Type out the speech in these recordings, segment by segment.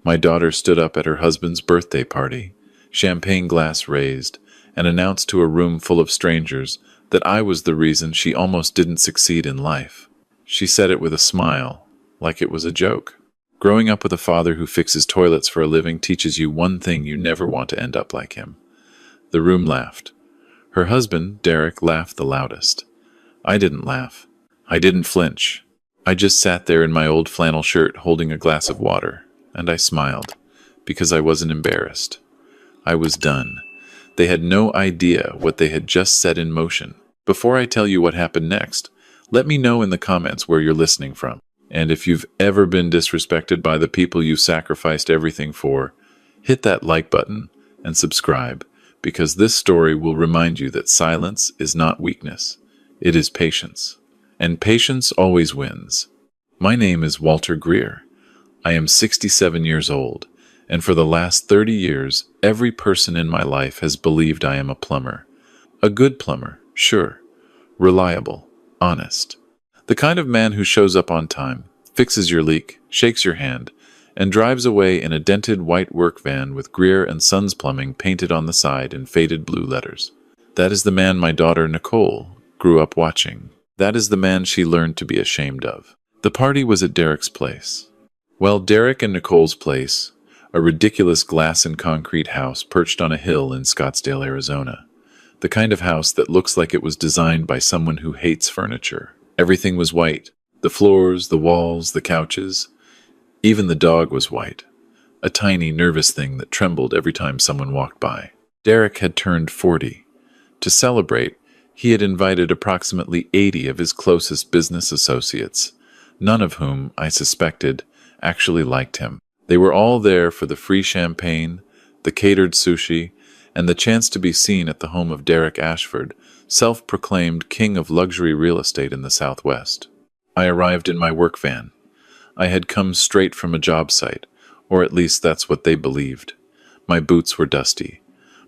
My daughter stood up at her husband's birthday party, champagne glass raised, and announced to a room full of strangers that I was the reason she almost didn't succeed in life. She said it with a smile, like it was a joke. Growing up with a father who fixes toilets for a living teaches you one thing: you never want to end up like him. The room laughed. Her husband, Derek, laughed the loudest. I didn't laugh. I didn't flinch. I just sat there in my old flannel shirt holding a glass of water, and I smiled, because I wasn't embarrassed. I was done. They had no idea what they had just set in motion. Before I tell you what happened next, let me know in the comments where you're listening from. And if you've ever been disrespected by the people you sacrificed everything for, hit that like button and subscribe, because this story will remind you that silence is not weakness. It is patience. And patience always wins. My name is Walter Greer. I am 67 years old, and for the last 30 years, every person in my life has believed I am a plumber. A good plumber, sure. Reliable, honest. The kind of man who shows up on time, fixes your leak, shakes your hand, and drives away in a dented white work van with Greer and Sons Plumbing painted on the side in faded blue letters. That is the man my daughter Nicole grew up watching. That is the man she learned to be ashamed of. The party was at Derek's place. Well, Derek and Nicole's place, a ridiculous glass and concrete house perched on a hill in Scottsdale, Arizona. The kind of house that looks like it was designed by someone who hates furniture. Everything was white. The floors, the walls, the couches. Even the dog was white. A tiny, nervous thing that trembled every time someone walked by. Derek had turned 40. To celebrate, he had invited approximately 80 of his closest business associates, none of whom, I suspected, actually liked him. They were all there for the free champagne, the catered sushi, and the chance to be seen at the home of Derek Ashford, self-proclaimed king of luxury real estate in the Southwest. I arrived in my work van. I had come straight from a job site, or at least that's what they believed. My boots were dusty.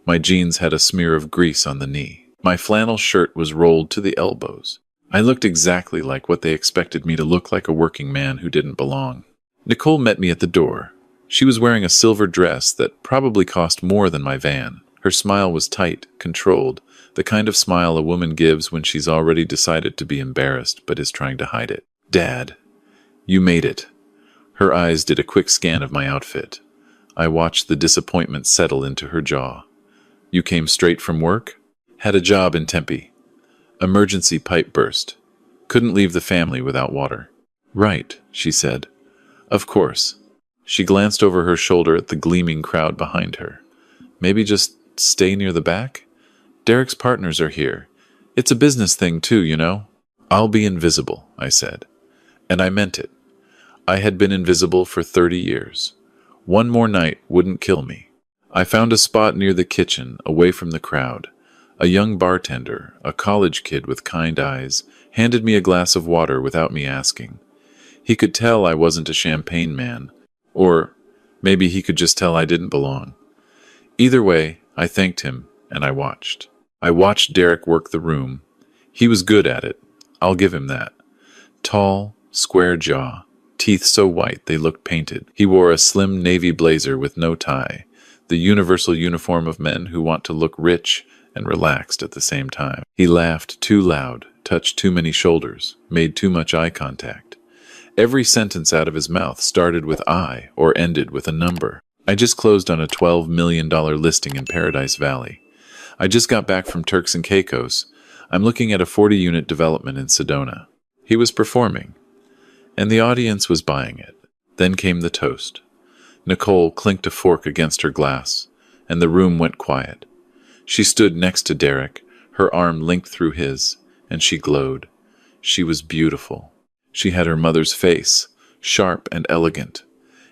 My jeans had a smear of grease on the knee. My flannel shirt was rolled to the elbows. I looked exactly like what they expected me to look, like a working man who didn't belong. Nicole met me at the door. She was wearing a silver dress that probably cost more than my van. Her smile was tight, controlled, the kind of smile a woman gives when she's already decided to be embarrassed but is trying to hide it. "Dad, you made it." Her eyes did a quick scan of my outfit. I watched the disappointment settle into her jaw. "You came straight from work?" "Had a job in Tempe. Emergency pipe burst. Couldn't leave the family without water." "Right," she said. "Of course." She glanced over her shoulder at the gleaming crowd behind her. "Maybe just stay near the back? Derek's partners are here. It's a business thing too, you know." "I'll be invisible," I said. And I meant it. I had been invisible for 30 years. One more night wouldn't kill me. I found a spot near the kitchen, away from the crowd. A young bartender, a college kid with kind eyes, handed me a glass of water without me asking. He could tell I wasn't a champagne man, or maybe he could just tell I didn't belong. Either way, I thanked him, and I watched. I watched Derek work the room. He was good at it. I'll give him that. Tall, square jaw, teeth so white they looked painted. He wore a slim navy blazer with no tie, the universal uniform of men who want to look rich and relaxed at the same time. He laughed too loud, touched too many shoulders, made too much eye contact. Every sentence out of his mouth started with I or ended with a number. I just closed on a $12 million listing in Paradise Valley. I just got back from Turks and Caicos. I'm looking at a 40-unit development in Sedona. He was performing, and the audience was buying it. Then came the toast. Nicole clinked a fork against her glass, and the room went quiet. She stood next to Derek, her arm linked through his, and she glowed. She was beautiful. She had her mother's face, sharp and elegant,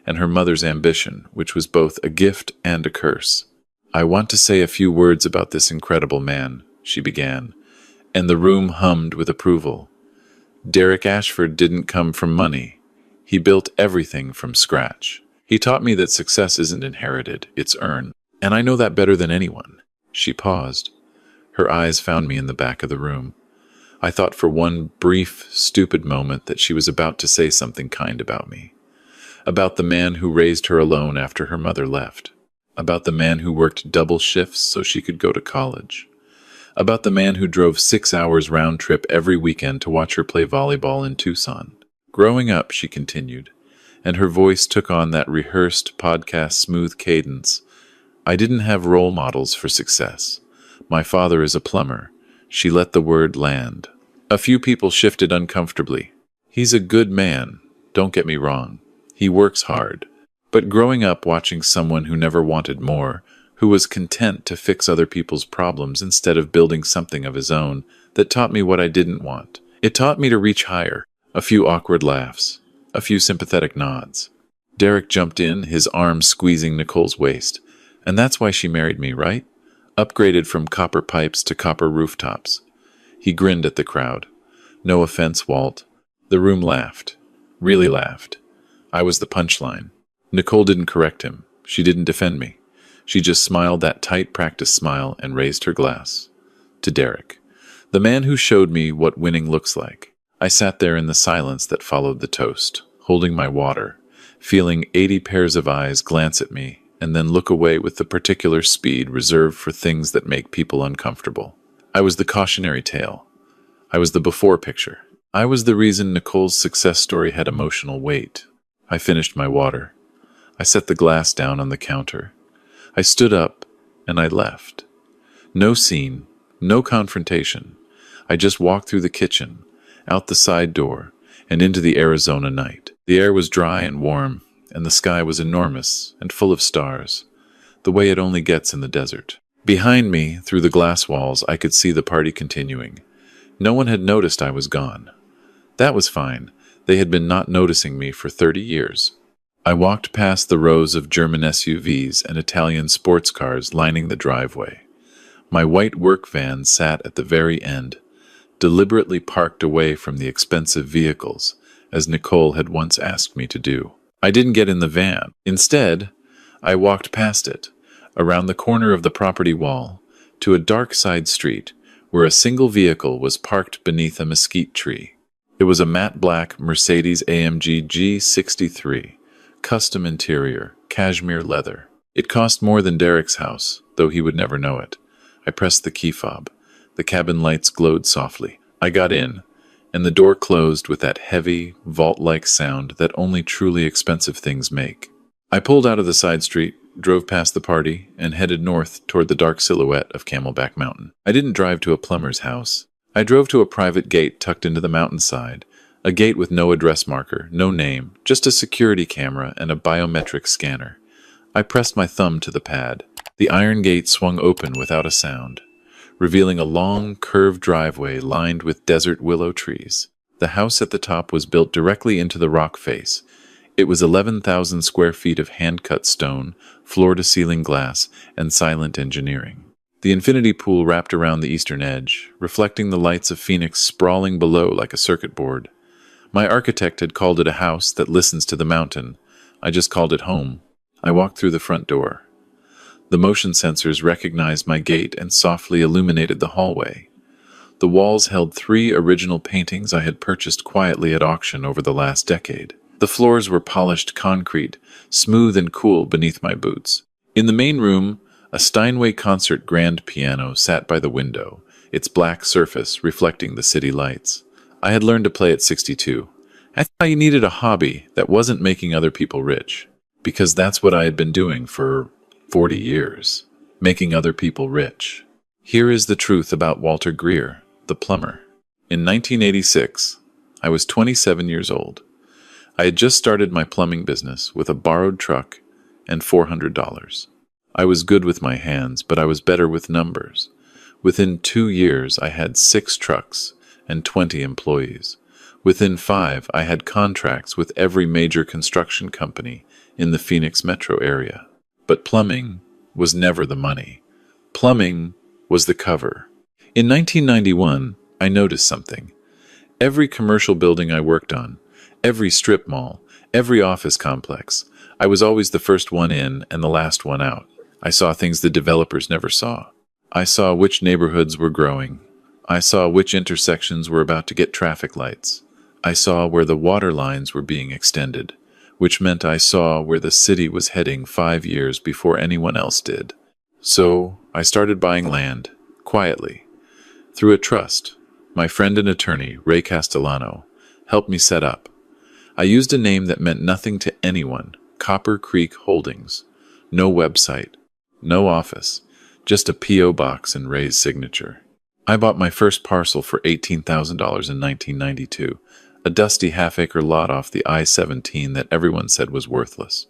and her mother's ambition, which was both a gift and a curse. "I want to say a few words about this incredible man," she began, and the room hummed with approval. Derek Ashford didn't come from money. He built everything from scratch. He taught me that success isn't inherited, it's earned. And I know that better than anyone. She paused. Her eyes found me in the back of the room. I thought for one brief, stupid moment that she was about to say something kind about me. about the man who raised her alone after her mother left, about the man who worked double shifts so she could go to college, about the man who drove 6 hours round trip every weekend to watch her play volleyball in Tucson. Growing up, she continued, and her voice took on that rehearsed podcast smooth cadence. I didn't have role models for success. My father is a plumber. She let the word land. A few people shifted uncomfortably. He's a good man, don't get me wrong. He works hard. But growing up watching someone who never wanted more, who was content to fix other people's problems instead of building something of his own, that taught me what I didn't want. It taught me to reach higher. A few awkward laughs. A few sympathetic nods. Derek jumped in, his arms squeezing Nicole's waist. And that's why she married me, right? Upgraded from copper pipes to copper rooftops. He grinned at the crowd. No offense, Walt. The room laughed. Really laughed. I was the punchline. Nicole didn't correct him. She didn't defend me. She just smiled that tight practice smile and raised her glass. To Derek, the man who showed me what winning looks like. I sat there in the silence that followed the toast, holding my water, feeling 80 pairs of eyes glance at me and then look away with the particular speed reserved for things that make people uncomfortable. I was the cautionary tale. I was the before picture. I was the reason Nicole's success story had emotional weight. I finished my water. I set the glass down on the counter. I stood up and I left. No scene, no confrontation. I just walked through the kitchen, out the side door, and into the Arizona night. The air was dry and warm, and the sky was enormous and full of stars, the way it only gets in the desert. Behind me, through the glass walls, I could see the party continuing. No one had noticed I was gone. That was fine. They had been not noticing me for 30 years. I walked past the rows of German SUVs and Italian sports cars lining the driveway. My white work van sat at the very end, deliberately parked away from the expensive vehicles, as Nicole had once asked me to do. I didn't get in the van. Instead, I walked past it, around the corner of the property wall, to a dark side street where a single vehicle was parked beneath a mesquite tree. It was a matte black Mercedes-AMG G63, custom interior, cashmere leather. It cost more than Derek's house, though he would never know it. I pressed the key fob. The cabin lights glowed softly. I got in, and the door closed with that heavy, vault-like sound that only truly expensive things make. I pulled out of the side street, drove past the party, and headed north toward the dark silhouette of Camelback Mountain. I didn't drive to a plumber's house. I drove to a private gate tucked into the mountainside, a gate with no address marker, no name, just a security camera and a biometric scanner. I pressed my thumb to the pad. The iron gate swung open without a sound, revealing a long, curved driveway lined with desert willow trees. The house at the top was built directly into the rock face. It was 11,000 square feet of hand-cut stone, floor-to-ceiling glass, and silent engineering. The infinity pool wrapped around the eastern edge, reflecting the lights of Phoenix sprawling below like a circuit board. My architect had called it a house that listens to the mountain. I just called it home. I walked through the front door. The motion sensors recognized my gate and softly illuminated the hallway. The walls held 3 original paintings I had purchased quietly at auction over the last decade. The floors were polished concrete, smooth and cool beneath my boots. In the main room, a Steinway concert grand piano sat by the window, its black surface reflecting the city lights. I had learned to play at 62. I thought you needed a hobby that wasn't making other people rich, because that's what I had been doing for 40 years, making other people rich. Here is the truth about Walter Greer, the plumber. In 1986, I was 27 years old. I had just started my plumbing business with a borrowed truck and $400. I was good with my hands, but I was better with numbers. Within 2 years, I had 6 trucks and 20 employees. Within 5, I had contracts with every major construction company in the Phoenix metro area. But plumbing was never the money. Plumbing was the cover. In 1991, I noticed something. Every commercial building I worked on, every strip mall, every office complex, I was always the first one in and the last one out. I saw things the developers never saw. I saw which neighborhoods were growing. I saw which intersections were about to get traffic lights. I saw where the water lines were being extended, which meant I saw where the city was heading 5 years before anyone else did. So I started buying land, quietly, through a trust. My friend and attorney, Ray Castellano, helped me set up. I used a name that meant nothing to anyone, Copper Creek Holdings. No website, no office, just a P.O. box and Ray's signature. I bought my first parcel for $18,000 in 1992, a dusty half-acre lot off the I-17 that everyone said was worthless.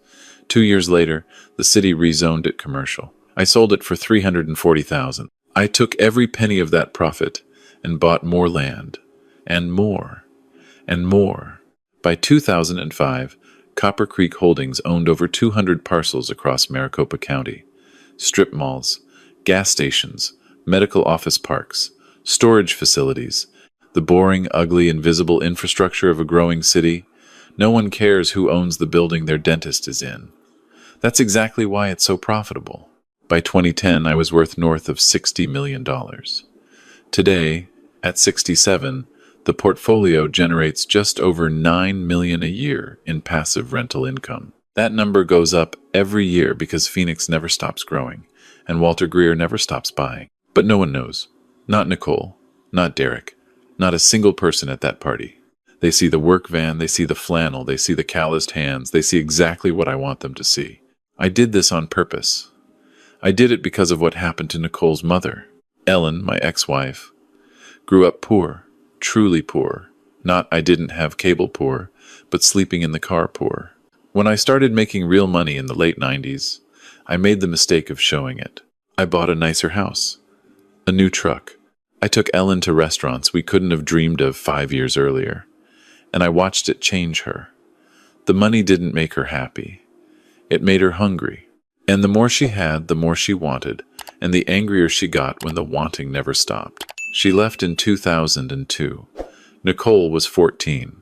2 years later, the city rezoned it commercial. I sold it for $340,000. I took every penny of that profit and bought more land, and more, and more. By 2005, Copper Creek Holdings owned over 200 parcels across Maricopa County. Strip malls, gas stations, medical office parks, storage facilities, the boring, ugly, invisible infrastructure of a growing city. No one cares who owns the building their dentist is in. That's exactly why it's so profitable. By 2010, I was worth north of $60 million. Today, at 67, the portfolio generates just over $9 million a year in passive rental income. That number goes up every year because Phoenix never stops growing, and Walter Greer never stops buying. But no one knows. Not Nicole, not Derek, not a single person at that party. They see the work van, they see the flannel, they see the calloused hands, they see exactly what I want them to see. I did this on purpose. I did it because of what happened to Nicole's mother. Ellen, my ex-wife, grew up poor, truly poor. Not I didn't have cable poor, but sleeping in the car poor. When I started making real money in the late 90s, I made the mistake of showing it. I bought a nicer house, a new truck. I took Ellen to restaurants we couldn't have dreamed of 5 years earlier, and I watched it change her. The money didn't make her happy. It made her hungry. And the more she had, the more she wanted, and the angrier she got when the wanting never stopped. She left in 2002. Nicole was 14.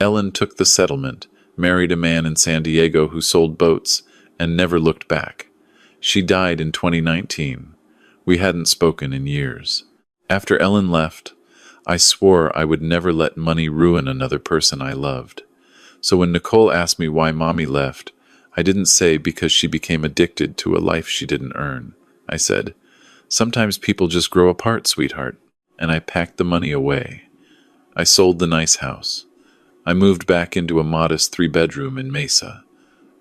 Ellen took the settlement, married a man in San Diego who sold boats, and never looked back. She died in 2019. We hadn't spoken in years. After Ellen left, I swore I would never let money ruin another person I loved. So when Nicole asked me why Mommy left, I didn't say because she became addicted to a life she didn't earn. I said, sometimes people just grow apart, sweetheart. And I packed the money away. I sold the nice house. I moved back into a modest 3-bedroom in Mesa.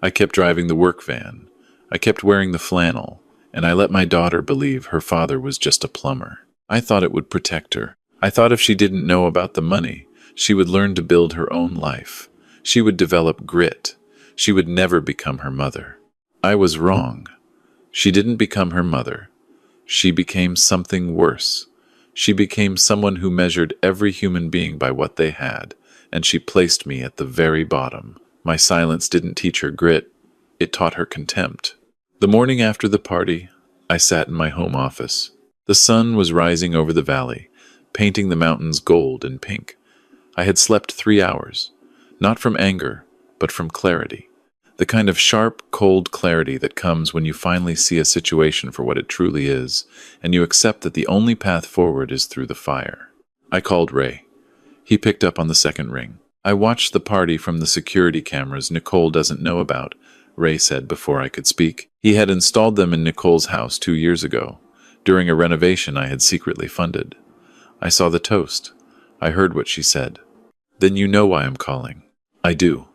I kept driving the work van. I kept wearing the flannel. And I let my daughter believe her father was just a plumber. I thought it would protect her. I thought if she didn't know about the money, she would learn to build her own life. She would develop grit. She would never become her mother. I was wrong. She didn't become her mother. She became something worse. She became someone who measured every human being by what they had, and she placed me at the very bottom. My silence didn't teach her grit. It taught her contempt. The morning after the party, I sat in my home office. The sun was rising over the valley, painting the mountains gold and pink. I had slept 3 hours, not from anger, but from clarity. The kind of sharp, cold clarity that comes when you finally see a situation for what it truly is, and you accept that the only path forward is through the fire. I called Ray. He picked up on the second ring. I watched the party from the security cameras Nicole doesn't know about, Ray said before I could speak. He had installed them in Nicole's house 2 years ago, during a renovation I had secretly funded. I saw the toast. I heard what she said. Then you know why I'm calling. I do.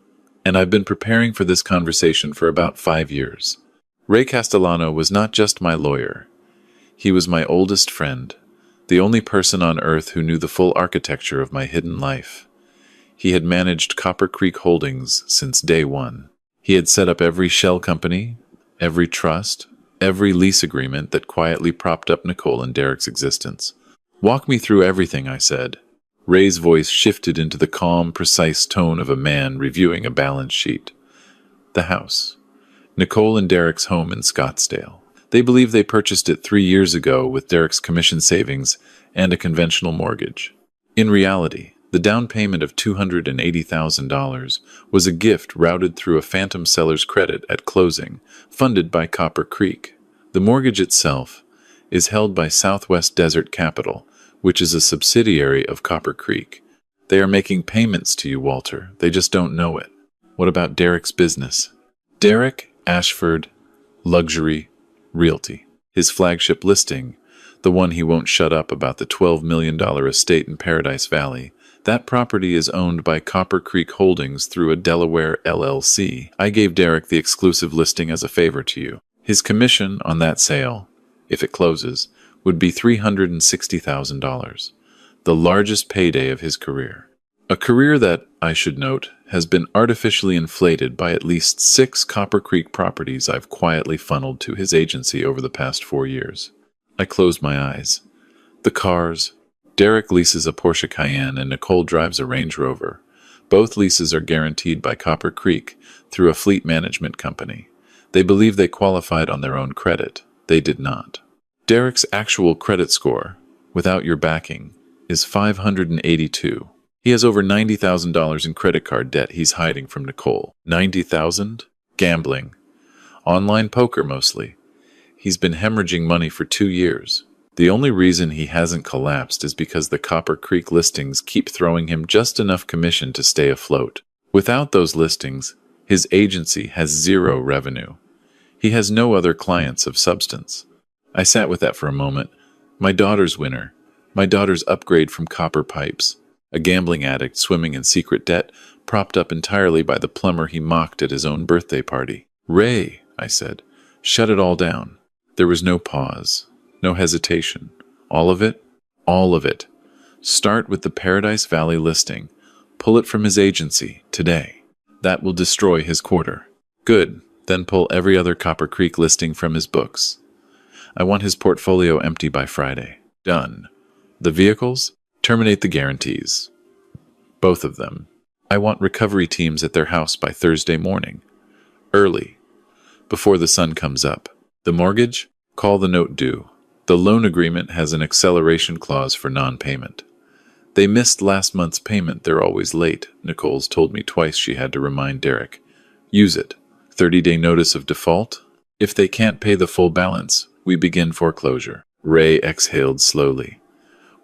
And I've been preparing for this conversation for about 5 years. Ray Castellano was not just my lawyer. He was my oldest friend, the only person on earth who knew the full architecture of my hidden life. He had managed Copper Creek Holdings since day one. He had set up every shell company, every trust, every lease agreement that quietly propped up Nicole and Derek's existence. Walk me through everything, I said. Ray's voice shifted into the calm, precise tone of a man reviewing a balance sheet. The house. Nicole and Derek's home in Scottsdale. They believe they purchased it 3 years ago with Derek's commission savings and a conventional mortgage. In reality, the down payment of $280,000 was a gift routed through a phantom seller's credit at closing, funded by Copper Creek. The mortgage itself is held by Southwest Desert Capital, which is a subsidiary of Copper Creek. They are making payments to you, Walter. They just don't know it. What about Derek's business? Derek Ashford Luxury Realty. His flagship listing, the one he won't shut up about, the $12 million estate in Paradise Valley. That property is owned by Copper Creek Holdings through a Delaware LLC. I gave Derek the exclusive listing as a favor to you. His commission on that sale, if it closes, would be $360,000, the largest payday of his career. A career that, I should note, has been artificially inflated by at least 6 Copper Creek properties I've quietly funneled to his agency over the past 4 years. I closed my eyes. The cars. Derek leases a Porsche Cayenne and Nicole drives a Range Rover. Both leases are guaranteed by Copper Creek through a fleet management company. They believe they qualified on their own credit. They did not. Derek's actual credit score, without your backing, is 582. He has over $90,000 in credit card debt he's hiding from Nicole. $90,000? Gambling. Online poker mostly. He's been hemorrhaging money for 2 years. The only reason he hasn't collapsed is because the Copper Creek listings keep throwing him just enough commission to stay afloat. Without those listings, his agency has 0 revenue. He has no other clients of substance. I sat with that for a moment. My daughter's winner. My daughter's upgrade from copper pipes. A gambling addict swimming in secret debt, propped up entirely by the plumber he mocked at his own birthday party. Ray, I said, shut it all down. There was no pause, no hesitation. All of it? All of it. Start with the Paradise Valley listing. Pull it from his agency, today. That will destroy his quarter. Good. Then pull every other Copper Creek listing from his books. I want his portfolio empty by Friday. Done. The vehicles? Terminate the guarantees. Both of them. I want recovery teams at their house by Thursday morning. Early. Before the sun comes up. The mortgage? Call the note due. The loan agreement has an acceleration clause for non-payment. They missed last month's payment. They're always late. Nicole's told me twice she had to remind Derek. Use it. 30-day notice of default? If they can't pay the full balance, we begin foreclosure. Ray exhaled slowly.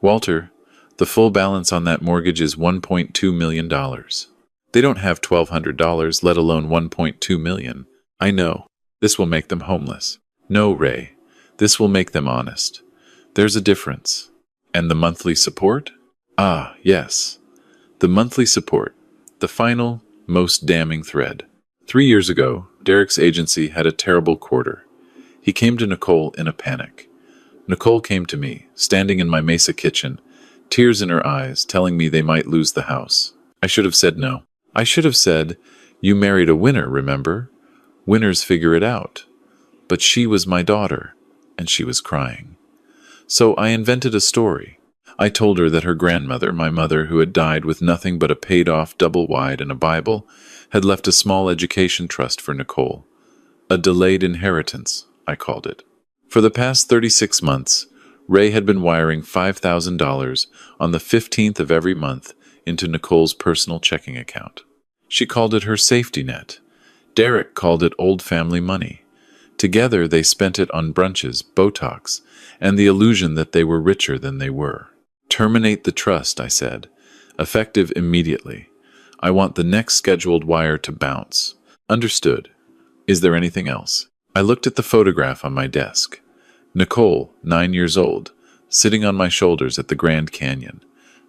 Walter, the full balance on that mortgage is $1.2 million. They don't have $1,200, let alone $1.2 million. I know. This will make them homeless. No, Ray. This will make them honest. There's a difference. And the monthly support? Ah, yes. The monthly support. The final, most damning thread. 3 years ago, Derek's agency had a terrible quarter. He came to Nicole in a panic. Nicole came to me, standing in my Mesa kitchen, tears in her eyes, telling me they might lose the house. I should have said no. I should have said, you married a winner, remember? Winners figure it out. But she was my daughter, and she was crying. So I invented a story. I told her that her grandmother, my mother, who had died with nothing but a paid-off double-wide and a Bible, had left a small education trust for Nicole. A delayed inheritance, I called it. For the past 36 months, Ray had been wiring $5,000 on the 15th of every month into Nicole's personal checking account. She called it her safety net. Derek called it old family money. Together they spent it on brunches, Botox, and the illusion that they were richer than they were. Terminate the trust, I said, effective immediately. I want the next scheduled wire to bounce. Understood. Is there anything else? I looked at the photograph on my desk. Nicole, 9 years old, sitting on my shoulders at the Grand Canyon.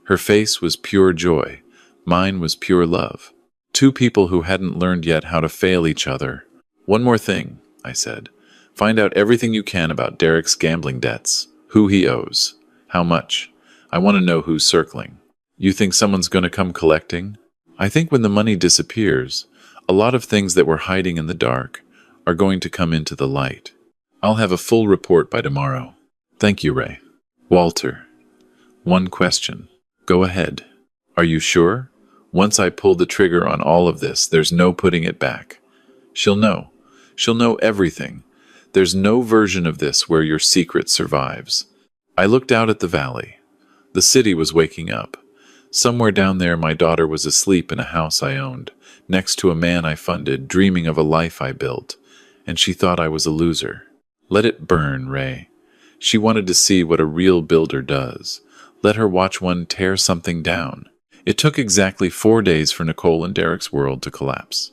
Her face was pure joy. Mine was pure love. 2 people who hadn't learned yet how to fail each other. One more thing, I said. Find out everything you can about Derek's gambling debts. Who he owes. How much. I want to know who's circling. You think someone's going to come collecting? I think when the money disappears, a lot of things that were hiding in the dark are going to come into the light. I'll have a full report by tomorrow. Thank you, Ray. Walter. One question. Go ahead. Are you sure? Once I pull the trigger on all of this, there's no putting it back. She'll know. She'll know everything. There's no version of this where your secret survives. I looked out at the valley. The city was waking up. Somewhere down there, my daughter was asleep in a house I owned, next to a man I funded, dreaming of a life I built, and she thought I was a loser. Let it burn, Ray. She wanted to see what a real builder does. Let her watch one tear something down. It took exactly 4 days for Nicole and Derek's world to collapse.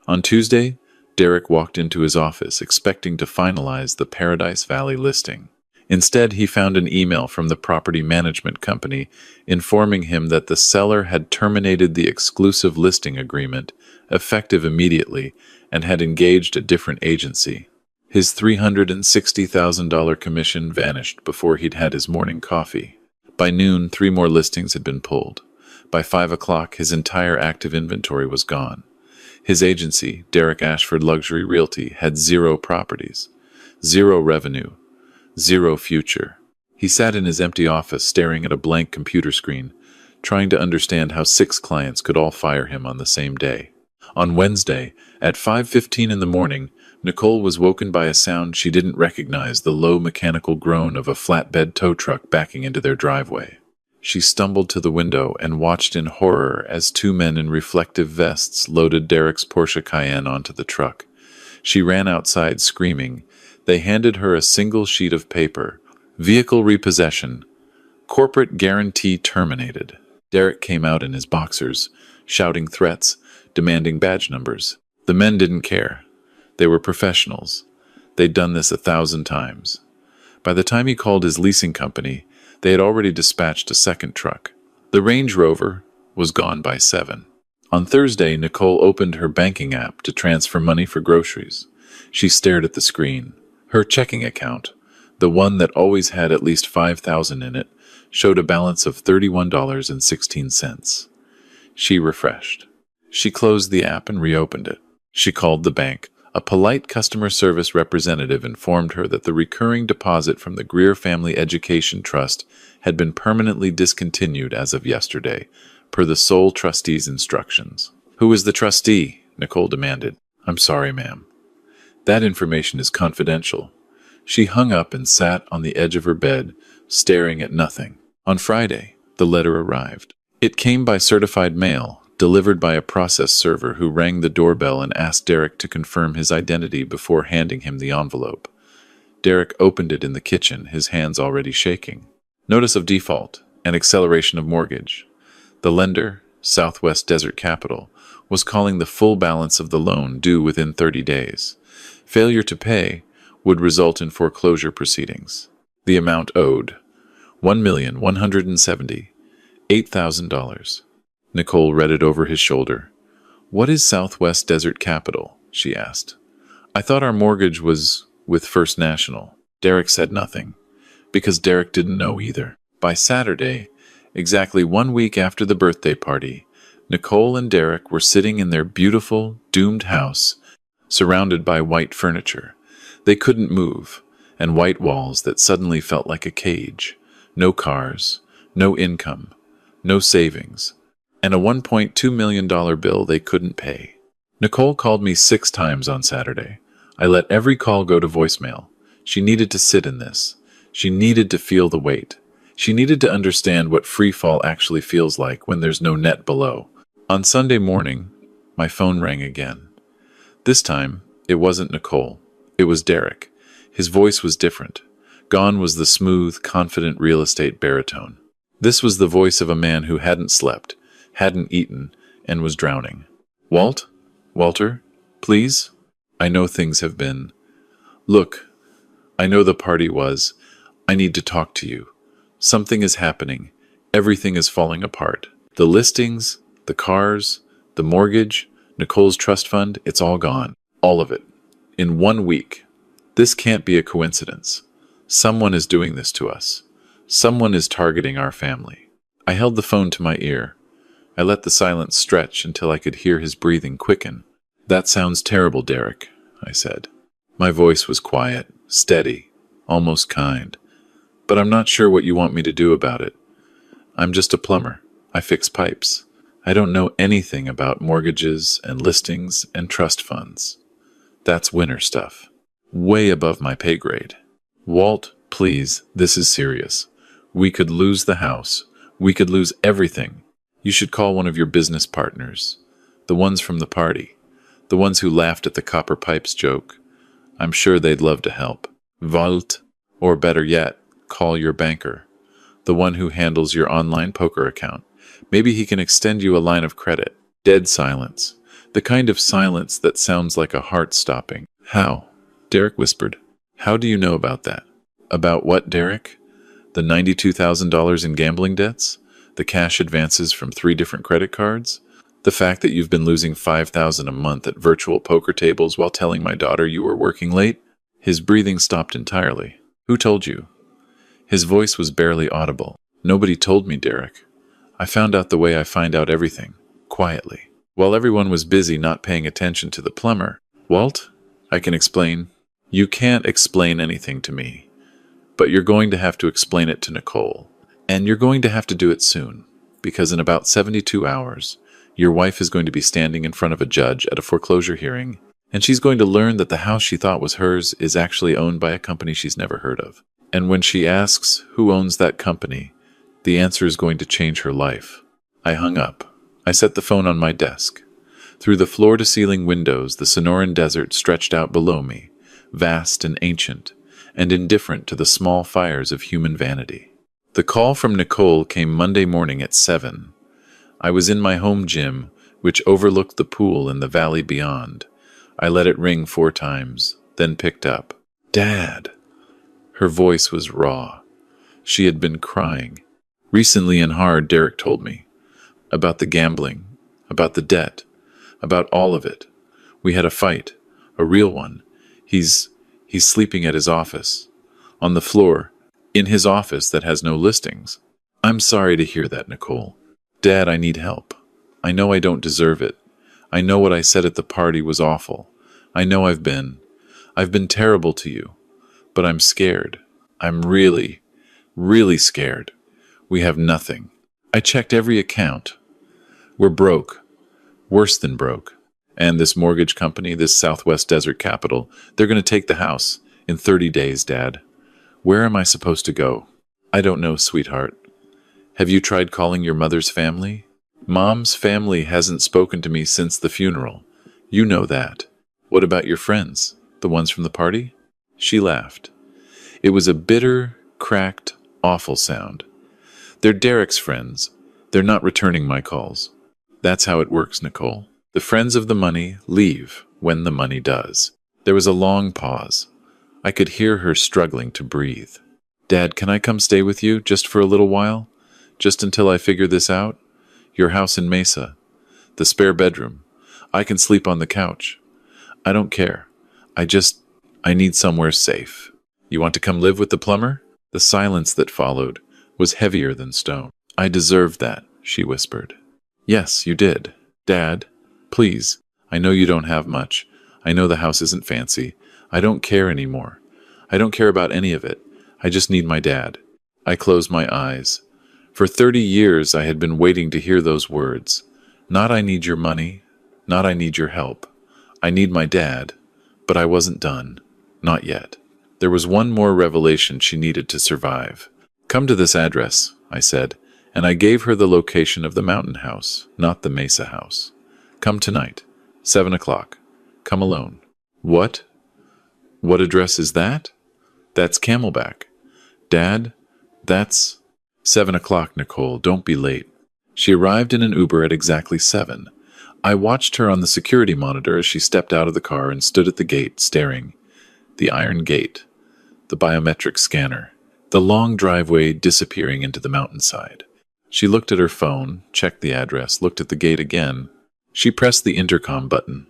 On Tuesday, Derek walked into his office expecting to finalize the Paradise Valley listing. Instead, he found an email from the property management company informing him that the seller had terminated the exclusive listing agreement, effective immediately, and had engaged a different agency. His $360,000 commission vanished before he'd had his morning coffee. By noon, 3 more listings had been pulled. By 5 o'clock, his entire active inventory was gone. His agency, Derek Ashford Luxury Realty, had 0 properties, 0 revenue, 0 future. He sat in his empty office staring at a blank computer screen, trying to understand how 6 clients could all fire him on the same day. On Wednesday, at 5:15 in the morning, Nicole was woken by a sound she didn't recognize, the low mechanical groan of a flatbed tow truck backing into their driveway. She stumbled to the window and watched in horror as 2 men in reflective vests loaded Derek's Porsche Cayenne onto the truck. She ran outside screaming. They handed her a single sheet of paper. Vehicle repossession. Corporate guarantee terminated. Derek came out in his boxers, shouting threats, demanding badge numbers. The men didn't care. They were professionals. They'd done this 1,000 times. By the time he called his leasing company, they had already dispatched a second truck. The Range Rover was gone by 7. On Thursday, Nicole opened her banking app to transfer money for groceries. She stared at the screen. Her checking account, the one that always had at least $5,000 in it, showed a balance of $31.16. She refreshed. She closed the app and reopened it. She called the bank. A polite customer service representative informed her that the recurring deposit from the Greer Family Education Trust had been permanently discontinued as of yesterday, per the sole trustee's instructions. "Who is the trustee?" Nicole demanded. "I'm sorry, ma'am. That information is confidential." She hung up and sat on the edge of her bed, staring at nothing. On Friday, the letter arrived. It came by certified mail, delivered by a process server who rang the doorbell and asked Derek to confirm his identity before handing him the envelope. Derek opened it in the kitchen, his hands already shaking. Notice of default and acceleration of mortgage. The lender, Southwest Desert Capital, was calling the full balance of the loan due within 30 days. Failure to pay would result in foreclosure proceedings. The amount owed, $1,178,000. Nicole read it over his shoulder. "What is Southwest Desert Capital?" she asked. "I thought our mortgage was with First National." Derek said nothing, because Derek didn't know either. By Saturday, exactly 1 week after the birthday party, Nicole and Derek were sitting in their beautiful, doomed house, surrounded by white furniture. They couldn't move, and white walls that suddenly felt like a cage. No cars, no income, no savings, and a $1.2 million bill they couldn't pay. Nicole called me 6 times on Saturday. I let every call go to voicemail. She needed to sit in this. She needed to feel the weight. She needed to understand what free fall actually feels like when there's no net below. On Sunday morning, my phone rang again. This time, it wasn't Nicole. It was Derek. His voice was different. Gone was the smooth, confident real estate baritone. This was the voice of a man who hadn't slept, hadn't eaten, and was drowning. Walter, please? I know things have been. Look, I know the party was. I need to talk to you. Something is happening. Everything is falling apart. The listings, the cars, the mortgage, Nicole's trust fund, it's all gone. All of it. In 1 week. This can't be a coincidence. Someone is doing this to us. Someone is targeting our family. I held the phone to my ear. I let the silence stretch until I could hear his breathing quicken. "That sounds terrible, Derek," I said. My voice was quiet, steady, almost kind. "But I'm not sure what you want me to do about it. I'm just a plumber. I fix pipes. I don't know anything about mortgages and listings and trust funds. That's winter stuff. Way above my pay grade. Walt, please, this is serious. We could lose the house. We could lose everything. You should call one of your business partners. The ones from the party. The ones who laughed at the copper pipes joke. I'm sure they'd love to help. Walt, or better yet, call your banker. The one who handles your online poker account. Maybe he can extend you a line of credit." Dead silence. The kind of silence that sounds like a heart stopping. How? Derek whispered. How do you know about that? About what, Derek? The $92,000 in gambling debts? The cash advances from 3 different credit cards? The fact that you've been losing $5,000 a month at virtual poker tables while telling my daughter you were working late? His breathing stopped entirely. Who told you? His voice was barely audible. Nobody told me, Derek. I found out the way I find out everything, quietly. While everyone was busy not paying attention to the plumber. Walt, I can explain. You can't explain anything to me, but you're going to have to explain it to Nicole. And you're going to have to do it soon, because in about 72 hours, your wife is going to be standing in front of a judge at a foreclosure hearing, and she's going to learn that the house she thought was hers is actually owned by a company she's never heard of. And when she asks who owns that company, the answer is going to change her life. I hung up. I set the phone on my desk. Through the floor-to-ceiling windows, the Sonoran Desert stretched out below me, vast and ancient, and indifferent to the small fires of human vanity. The call from Nicole came Monday morning at 7. I was in my home gym, which overlooked the pool in the valley beyond. I let it ring 4 times, then picked up. Dad! Her voice was raw. She had been crying. Recently and hard, Derek told me. About the gambling, about the debt, about all of it. We had a fight, a real one. He's sleeping at his office, on the floor, in his office that has no listings. I'm sorry to hear that, Nicole. Dad, I need help. I know I don't deserve it. I know what I said at the party was awful. I know I've been terrible to you. But I'm scared. I'm really, really scared. We have nothing. I checked every account. We're broke. Worse than broke. And this mortgage company, this Southwest Desert Capital, they're going to take the house in 30 days, Dad. Where am I supposed to go? I don't know, sweetheart. Have you tried calling your mother's family? Mom's family hasn't spoken to me since the funeral. You know that. What about your friends? The ones from the party? She laughed. It was a bitter, cracked, awful sound. They're Derek's friends. They're not returning my calls. That's how it works, Nicole. The friends of the money leave when the money does. There was a long pause. I could hear her struggling to breathe. Dad, can I come stay with you just for a little while? Just until I figure this out? Your house in Mesa. The spare bedroom. I can sleep on the couch. I don't care. I need somewhere safe. You want to come live with the plumber? The silence that followed was heavier than stone. I deserved that, she whispered. Yes, you did. Dad, please. I know you don't have much. I know the house isn't fancy. I don't care anymore. I don't care about any of it. I just need my dad. I closed my eyes. For 30 years I had been waiting to hear those words. Not I need your money. Not I need your help. I need my dad. But I wasn't done. Not yet. There was one more revelation she needed to survive. Come to this address, I said, and I gave her the location of the mountain house, not the Mesa house. Come tonight, 7 o'clock. Come alone. What? What address is that? That's Camelback. Dad, that's 7 o'clock, Nicole. Don't be late. She arrived in an Uber at exactly 7. I watched her on the security monitor as she stepped out of the car and stood at the gate, staring. The iron gate, the biometric scanner, the long driveway disappearing into the mountainside. She looked at her phone, checked the address, looked at the gate again. She pressed the intercom button.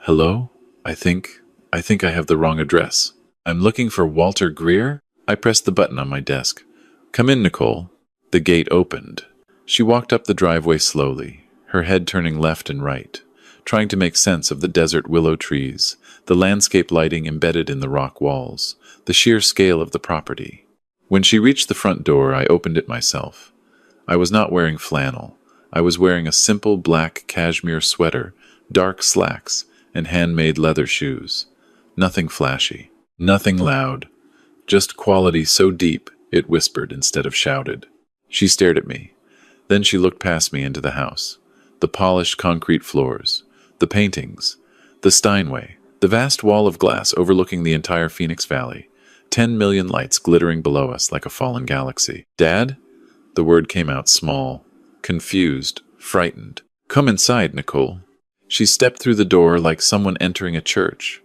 Hello? I think I have the wrong address. I'm looking for Walter Greer? I pressed the button on my desk. Come in, Nicole. The gate opened. She walked up the driveway slowly, her head turning left and right, trying to make sense of the desert willow trees, the landscape lighting embedded in the rock walls, the sheer scale of the property. When she reached the front door, I opened it myself. I was not wearing flannel. I was wearing a simple black cashmere sweater, dark slacks, and handmade leather shoes. Nothing flashy, nothing loud, just quality so deep it whispered instead of shouted. She stared at me. Then she looked past me into the house. The polished concrete floors, the paintings, the Steinway, the vast wall of glass overlooking the entire Phoenix Valley, 10 million lights glittering below us like a fallen galaxy. Dad? The word came out small, confused, frightened. Come inside, Nicole. She stepped through the door like someone entering a church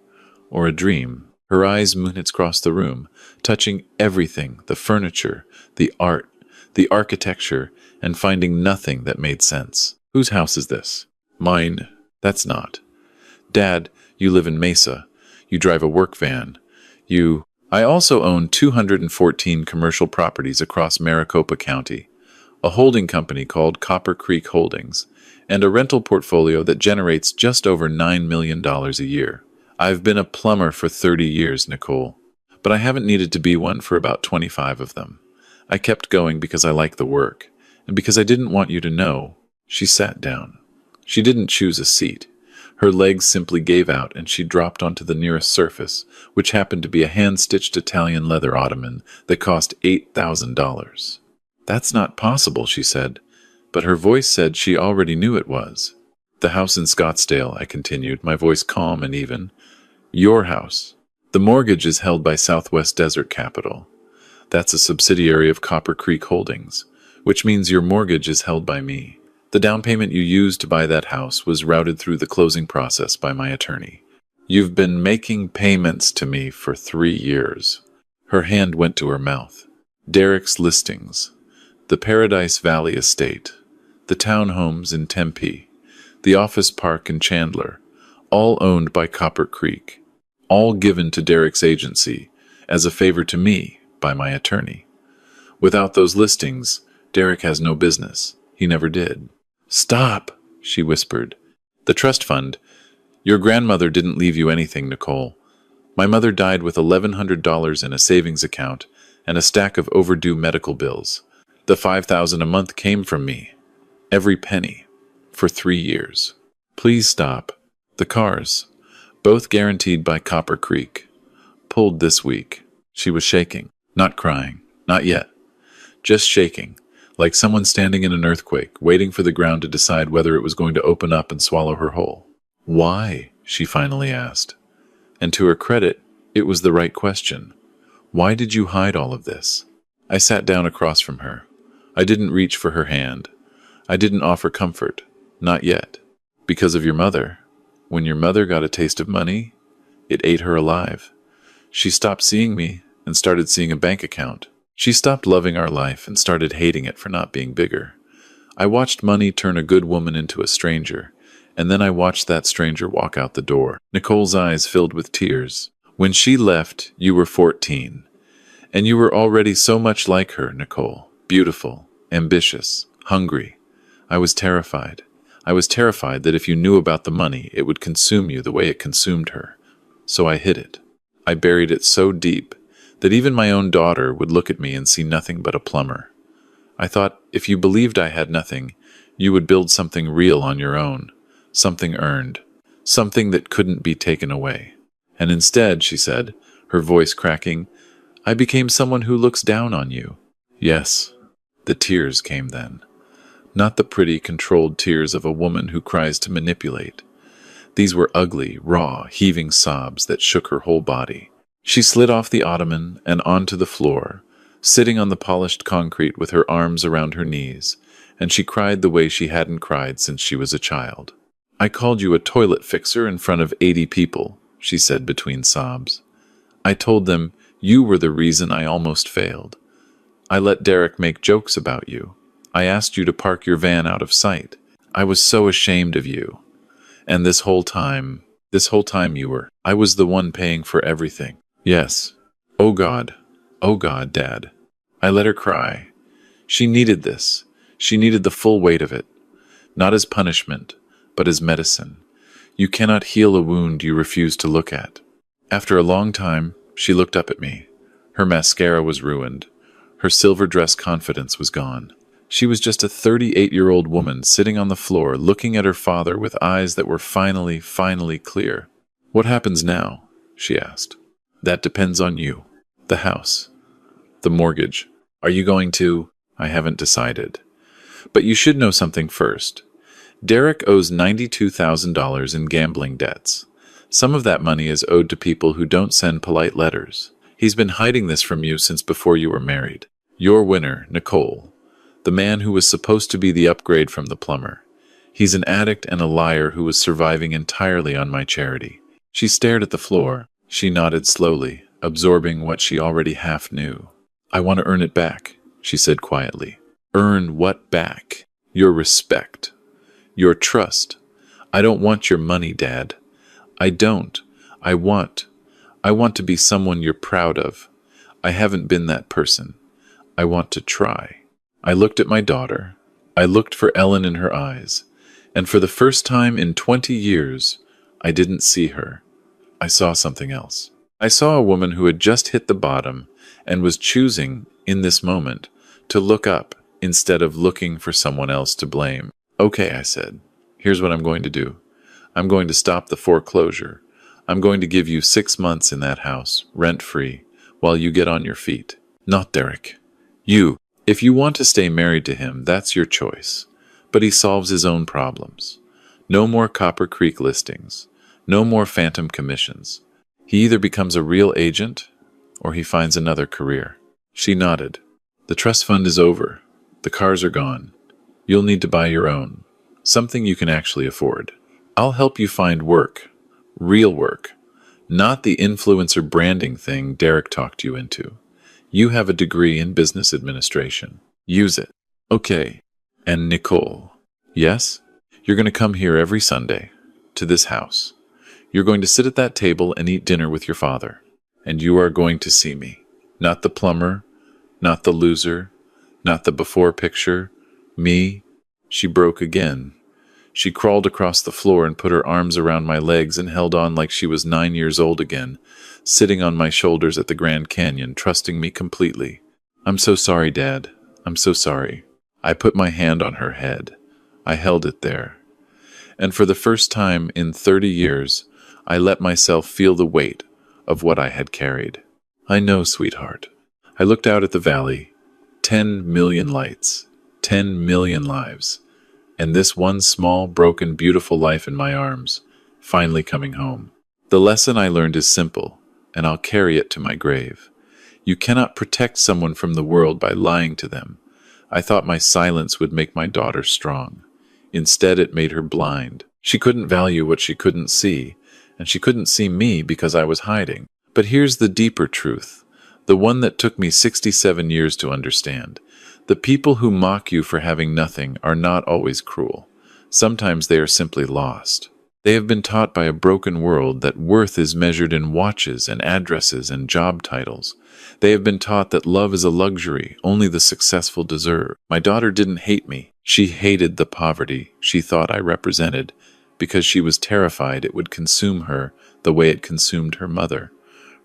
or a dream. Her eyes moved across the room, touching everything, the furniture, the art, the architecture, and finding nothing that made sense. Whose house is this? Mine. That's not. Dad, you live in Mesa. You drive a work van. I also own 214 commercial properties across Maricopa County, a holding company called Copper Creek Holdings, and a rental portfolio that generates just over $9 million a year. I've been a plumber for 30 years, Nicole, but I haven't needed to be one for about 25 of them. I kept going because I like the work, and because I didn't want you to know. She sat down. She didn't choose a seat. Her legs simply gave out and she dropped onto the nearest surface, which happened to be a hand-stitched Italian leather ottoman that cost $8,000. That's not possible, she said, but her voice said she already knew it was. The house in Scottsdale, I continued, my voice calm and even. Your house. The mortgage is held by Southwest Desert Capital. That's a subsidiary of Copper Creek Holdings, which means your mortgage is held by me. The down payment you used to buy that house was routed through the closing process by my attorney. You've been making payments to me for 3 years. Her hand went to her mouth. Derek's listings, the Paradise Valley Estate, the townhomes in Tempe, the office park in Chandler, all owned by Copper Creek, all given to Derek's agency as a favor to me by my attorney. Without those listings, Derek has no business. He never did. Stop, she whispered. The trust fund. Your grandmother didn't leave you anything, Nicole. My mother died with $1,100 in a savings account and a stack of overdue medical bills. The $5,000 a month came from me. Every penny. For 3 years. Please stop. The cars, both guaranteed by Copper Creek, pulled this week. She was shaking, not crying, not yet. Just shaking. Like someone standing in an earthquake, waiting for the ground to decide whether it was going to open up and swallow her whole. Why? She finally asked. And to her credit, it was the right question. Why did you hide all of this? I sat down across from her. I didn't reach for her hand. I didn't offer comfort. Not yet. Because of your mother. When your mother got a taste of money, it ate her alive. She stopped seeing me and started seeing a bank account. She stopped loving our life and started hating it for not being bigger. I watched money turn a good woman into a stranger, and then I watched that stranger walk out the door. Nicole's eyes filled with tears. When she left, you were 14, and you were already so much like her, Nicole. Beautiful, ambitious, hungry. I was terrified. I was terrified that if you knew about the money, it would consume you the way it consumed her. So I hid it. I buried it so deep that even my own daughter would look at me and see nothing but a plumber. I thought if you believed I had nothing, you would build something real on your own, something earned, something that couldn't be taken away. And instead, she said, her voice cracking, I became someone who looks down on you. Yes, the tears came then. Not the pretty, controlled tears of a woman who cries to manipulate. These were ugly, raw, heaving sobs that shook her whole body. She slid off the ottoman and onto the floor, sitting on the polished concrete with her arms around her knees, and she cried the way she hadn't cried since she was a child. I called you a toilet fixer in front of 80 people, she said between sobs. I told them you were the reason I almost failed. I let Derek make jokes about you. I asked you to park your van out of sight. I was so ashamed of you. And this whole time I was the one paying for everything. Yes. Oh God, Dad. I let her cry. She needed this. She needed the full weight of it. Not as punishment, but as medicine. You cannot heal a wound you refuse to look at. After a long time, she looked up at me. Her mascara was ruined. Her silver dress confidence was gone. She was just a 38-year-old woman sitting on the floor looking at her father with eyes that were finally clear. What happens now? She asked. That depends on you. The house. The mortgage. Are you going to? I haven't decided. But you should know something first. Derek owes $92,000 in gambling debts. Some of that money is owed to people who don't send polite letters. He's been hiding this from you since before you were married. Your winner, Nicole. The man who was supposed to be the upgrade from the plumber. He's an addict and a liar who was surviving entirely on my charity. She stared at the floor. She nodded slowly, absorbing what she already half knew. I want to earn it back, she said quietly. Earn what back? Your respect. Your trust. I don't want your money, Dad. I don't. I want. I want to be someone you're proud of. I haven't been that person. I want to try. I looked at my daughter. I looked for Ellen in her eyes. And for the first time in 20 years, I didn't see her. I saw something else. I saw a woman who had just hit the bottom and was choosing, in this moment, to look up instead of looking for someone else to blame. Okay, I said. Here's what I'm going to do. I'm going to stop the foreclosure. I'm going to give you 6 months in that house, rent-free, while you get on your feet. Not Derek. You. If you want to stay married to him, that's your choice. But he solves his own problems. No more Copper Creek listings. No more phantom commissions. He either becomes a real agent, or he finds another career. She nodded. The trust fund is over. The cars are gone. You'll need to buy your own. Something you can actually afford. I'll help you find work. Real work. Not the influencer branding thing Derek talked you into. You have a degree in business administration. Use it. Okay. And Nicole. Yes? You're going to come here every Sunday. To this house. You're going to sit at that table and eat dinner with your father. And you are going to see me. Not the plumber. Not the loser. Not the before picture. Me. She broke again. She crawled across the floor and put her arms around my legs and held on like she was 9 years old again, sitting on my shoulders at the Grand Canyon, trusting me completely. I'm so sorry, Dad. I'm so sorry. I put my hand on her head. I held it there. And for the first time in 30 years, I let myself feel the weight of what I had carried. I know, sweetheart. I looked out at the valley. 10 million lights. 10 million lives. And this one small, broken, beautiful life in my arms, finally coming home. The lesson I learned is simple, and I'll carry it to my grave. You cannot protect someone from the world by lying to them. I thought my silence would make my daughter strong. Instead, it made her blind. She couldn't value what she couldn't see, and she couldn't see me because I was hiding. But here's the deeper truth, the one that took me 67 years to understand. The people who mock you for having nothing are not always cruel. Sometimes they are simply lost. They have been taught by a broken world that worth is measured in watches and addresses and job titles. They have been taught that love is a luxury only the successful deserve. My daughter didn't hate me. She hated the poverty she thought I represented because she was terrified it would consume her the way it consumed her mother.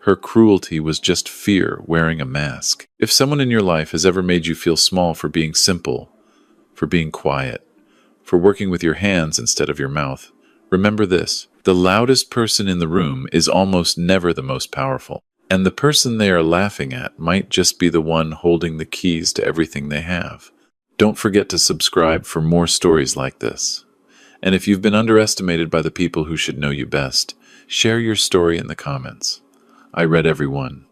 Her cruelty was just fear wearing a mask. If someone in your life has ever made you feel small for being simple, for being quiet, for working with your hands instead of your mouth, remember this: the loudest person in the room is almost never the most powerful, and the person they are laughing at might just be the one holding the keys to everything they have. Don't forget to subscribe for more stories like this. And if you've been underestimated by the people who should know you best, share your story in the comments. I read every one.